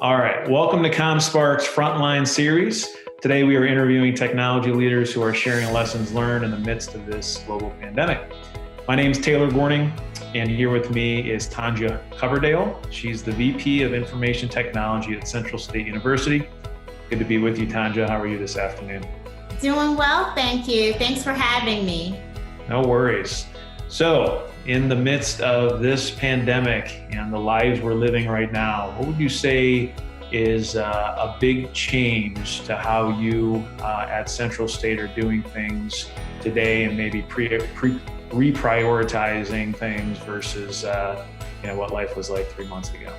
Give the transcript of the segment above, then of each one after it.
All right, welcome to CommSpark's Frontline series. Today we are interviewing technology leaders who are sharing lessons learned in the midst of this global pandemic. My name is Taylor Gorning, and here with me is Tonjia Coverdale. She's the VP of Information Technology at Central State University. Good to be with you, Tonjia. How are you this afternoon? Doing well, thank you. Thanks for having me. No worries. So, in the midst of this pandemic and the lives we're living right now, what would you say is a big change to how you at Central State are doing things today, and maybe reprioritizing things versus what life was like 3 months ago?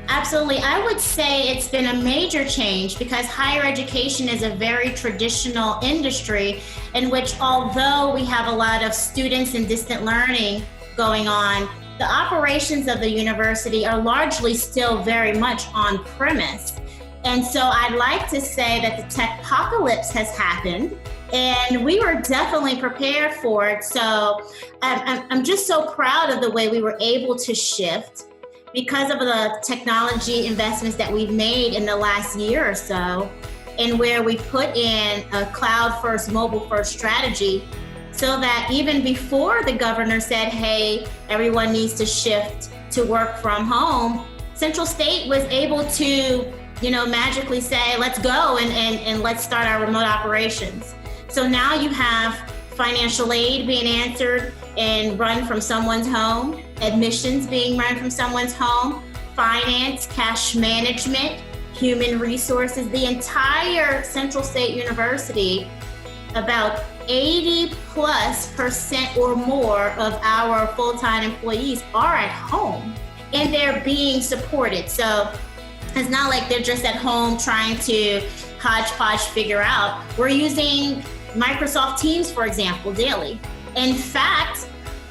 Absolutely. I would say it's been a major change because higher education is a very traditional industry in which, although we have a lot of students and distant learning going on, the operations of the university are largely still very much on premise. And so I'd like to say that the tech-apocalypse has happened, and we were definitely prepared for it. So I'm just so proud of the way we were able to shift because of the technology investments that we've made in the last year or so, and where we put in a cloud-first, mobile-first strategy, so that even before the governor said, hey, everyone needs to shift to work from home, Central State was able to, magically say, let's go and let's start our remote operations. So now you have financial aid being answered and run from someone's home, admissions being run from someone's home, finance, cash management, human resources. The entire Central State University, about 80+% or more of our full-time employees are at home, and they're being supported. So it's not like they're just at home trying to hodgepodge figure out. We're using Microsoft Teams, for example, daily. In fact,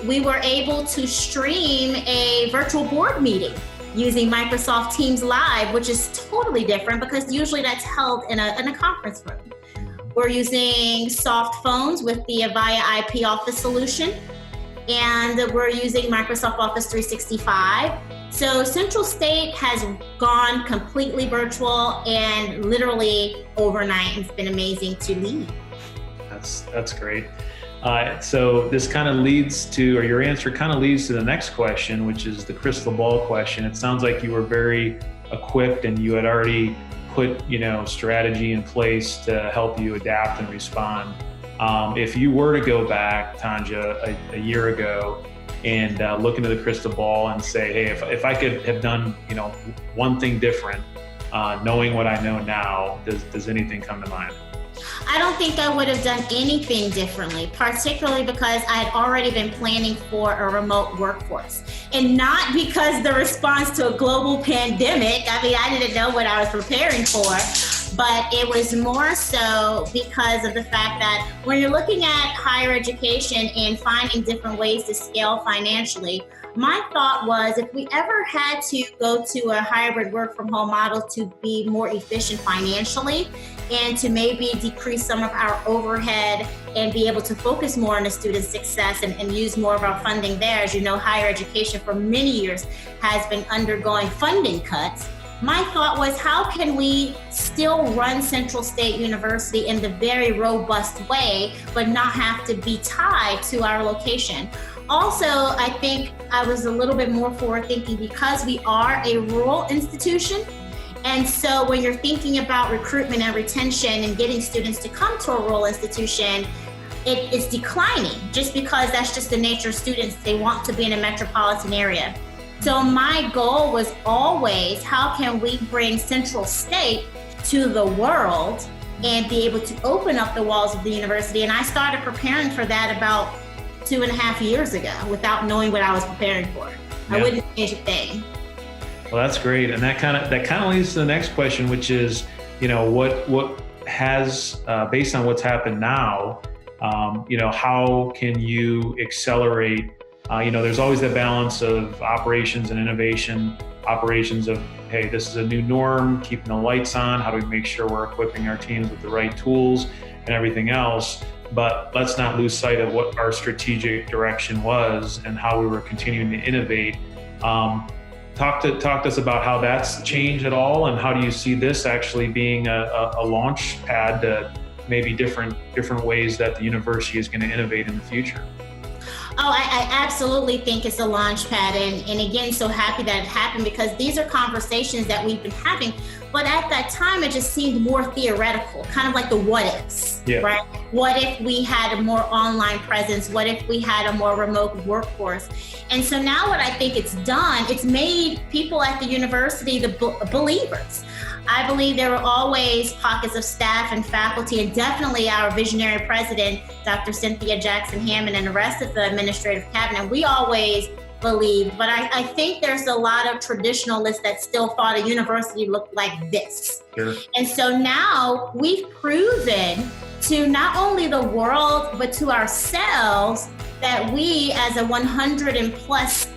we were able to stream a virtual board meeting using Microsoft Teams Live, which is totally different because usually that's held in a conference room. We're using soft phones with the Avaya IP Office solution, and we're using Microsoft Office 365. So Central State has gone completely virtual and literally overnight. It's been amazing to lead. That's great. So this kind of leads to, or your answer kind of leads to the next question, which is the crystal ball question. It sounds like you were very equipped and you had already put, strategy in place to help you adapt and respond. If you were to go back, Tonjia, a year ago and look into the crystal ball and say, hey, if I could have done, one thing different, knowing what I know now, does anything come to mind? I don't think I would have done anything differently, particularly because I had already been planning for a remote workforce. And not because the response to a global pandemic, I didn't know what I was preparing for, but it was more so because of the fact that when you're looking at higher education and finding different ways to scale financially, my thought was if we ever had to go to a hybrid work from home model to be more efficient financially and to maybe decrease some of our overhead and be able to focus more on the student success and use more of our funding there. As you know, higher education for many years has been undergoing funding cuts. My thought was, how can we still run Central State University in the very robust way, but not have to be tied to our location? Also, I think I was a little bit more forward thinking because we are a rural institution. And so when you're thinking about recruitment and retention and getting students to come to a rural institution, it is declining just because that's just the nature of students. They want to be in a metropolitan area. So my goal was always, how can we bring Central State to the world and be able to open up the walls of the university? And I started preparing for that about 2.5 years ago without knowing what I was preparing for. Yeah. I wouldn't change a thing. Well, that's great. And that kind of leads to the next question, which is, what has, based on what's happened now, how can you accelerate? There's always that balance of operations and innovation, operations of, hey, this is a new norm, keeping the lights on. How do we make sure we're equipping our teams with the right tools and everything else? But let's not lose sight of what our strategic direction was and how we were continuing to innovate. talk to us about how that's changed at all, and how do you see this actually being a launch pad to maybe different ways that the university is going to innovate in the future? Oh, I absolutely think it's a launch pad. And again, so happy that it happened, because these are conversations that we've been having. But at that time, it just seemed more theoretical, kind of like the what ifs, right? What if we had a more online presence? What if we had a more remote workforce? And so now what I think it's done, it's made people at the university the believers. I believe there were always pockets of staff and faculty, and definitely our visionary president, Dr. Cynthia Jackson Hammond, and the rest of the administrative cabinet, we always believed. But I think there's a lot of traditionalists that still thought a university looked like this. Sure. And so now we've proven to not only the world, but to ourselves, that we as a 100 and plus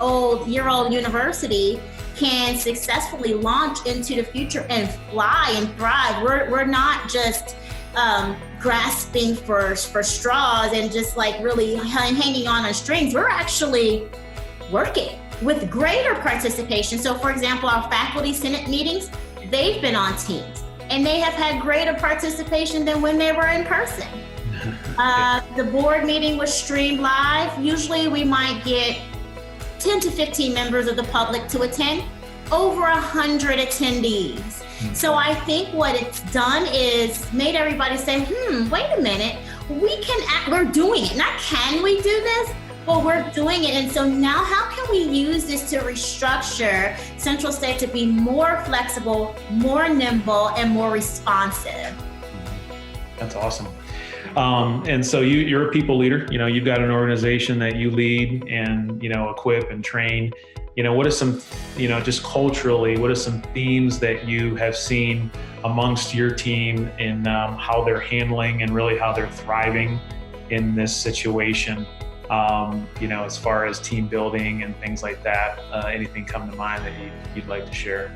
year old university can successfully launch into the future and fly and thrive. We're not just grasping for straws and just like really hanging on strings. We're actually working with greater participation. So for example, our faculty senate meetings, they've been on Teams, and they have had greater participation than when they were in person. The board meeting was streamed live. Usually we might get 10 to 15 members of the public to attend, over 100 attendees. So I think what it's done is made everybody say, wait a minute, we're doing it. Not can we do this, but we're doing it. And so now how can we use this to restructure Central State to be more flexible, more nimble, and more responsive? That's awesome. And so you're a people leader. You've got an organization that you lead and, equip and train. What are some, just culturally, what are some themes that you have seen amongst your team in how they're handling and really how they're thriving in this situation? As far as team building and things like that, anything come to mind that you'd like to share?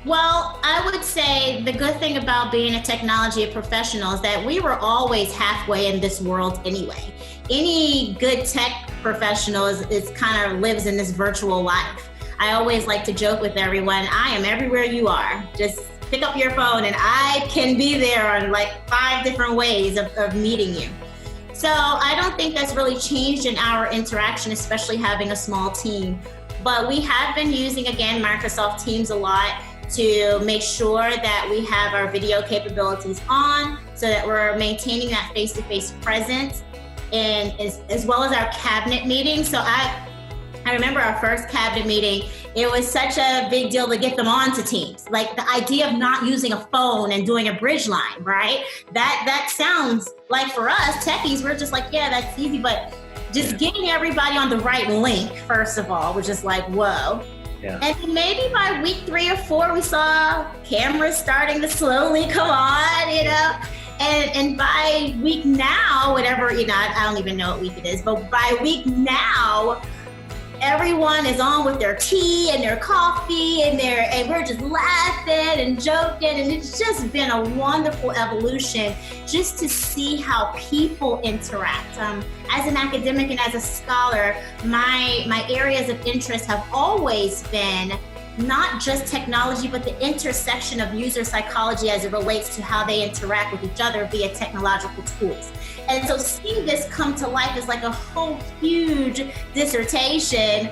Well, I would say the good thing about being a technology professional is that we were always halfway in this world anyway. Any good tech professional is kind of lives in this virtual life. I always like to joke with everyone, I am everywhere you are. Just pick up your phone and I can be there on like 5 different ways of meeting you. So I don't think that's really changed in our interaction, especially having a small team. But we have been using, again, Microsoft Teams a lot to make sure that we have our video capabilities on, so that we're maintaining that face-to-face presence, and as well as our cabinet meetings. So I remember our first cabinet meeting, it was such a big deal to get them onto Teams. Like the idea of not using a phone and doing a bridge line, right? That sounds like, for us techies, we're just like, yeah, that's easy, but just getting everybody on the right link, first of all, was just like, whoa. Yeah. And maybe by week 3 or 4, we saw cameras starting to slowly come on, and by week now, whatever, I don't even know what week it is, but by week now, everyone is on with their tea and their coffee and we're just laughing and joking, and it's just been a wonderful evolution just to see how people interact. As an academic and as a scholar, my areas of interest have always been not just technology, but the intersection of user psychology as it relates to how they interact with each other via technological tools. And so seeing this come to life is like a whole huge dissertation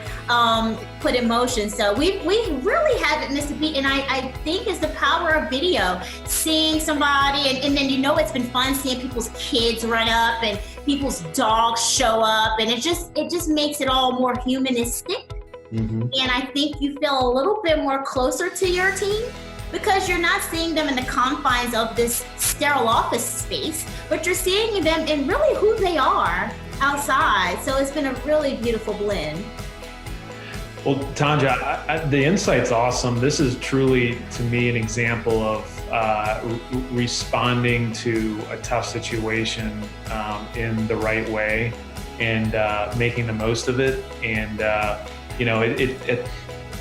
put in motion. So we really haven't missed a beat. And I think it's the power of video, seeing somebody, and then it's been fun seeing people's kids run up and people's dogs show up, and it just makes it all more humanistic. Mm-hmm. And I think you feel a little bit more closer to your team, because you're not seeing them in the confines of this sterile office space, but you're seeing them in really who they are outside. So it's been a really beautiful blend. Well, Tonjia, the insight's awesome. This is truly, to me, an example of responding to a tough situation in the right way, and making the most of it. And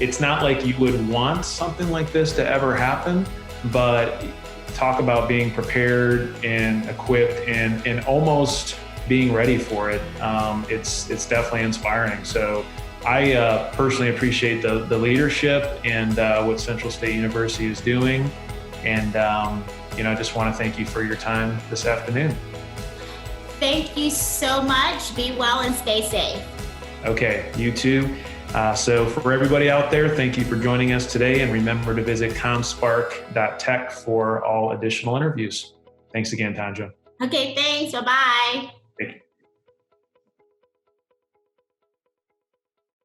it's not like you would want something like this to ever happen, but talk about being prepared and equipped and almost being ready for it. It's definitely inspiring. So I personally appreciate the leadership and what Central State University is doing. And, I just want to thank you for your time this afternoon. Thank you so much. Be well and stay safe. Okay, you too. So for everybody out there, thank you for joining us today. And remember to visit comspark.tech for all additional interviews. Thanks again, Tonjia. Okay, thanks. Bye-bye. Thank you.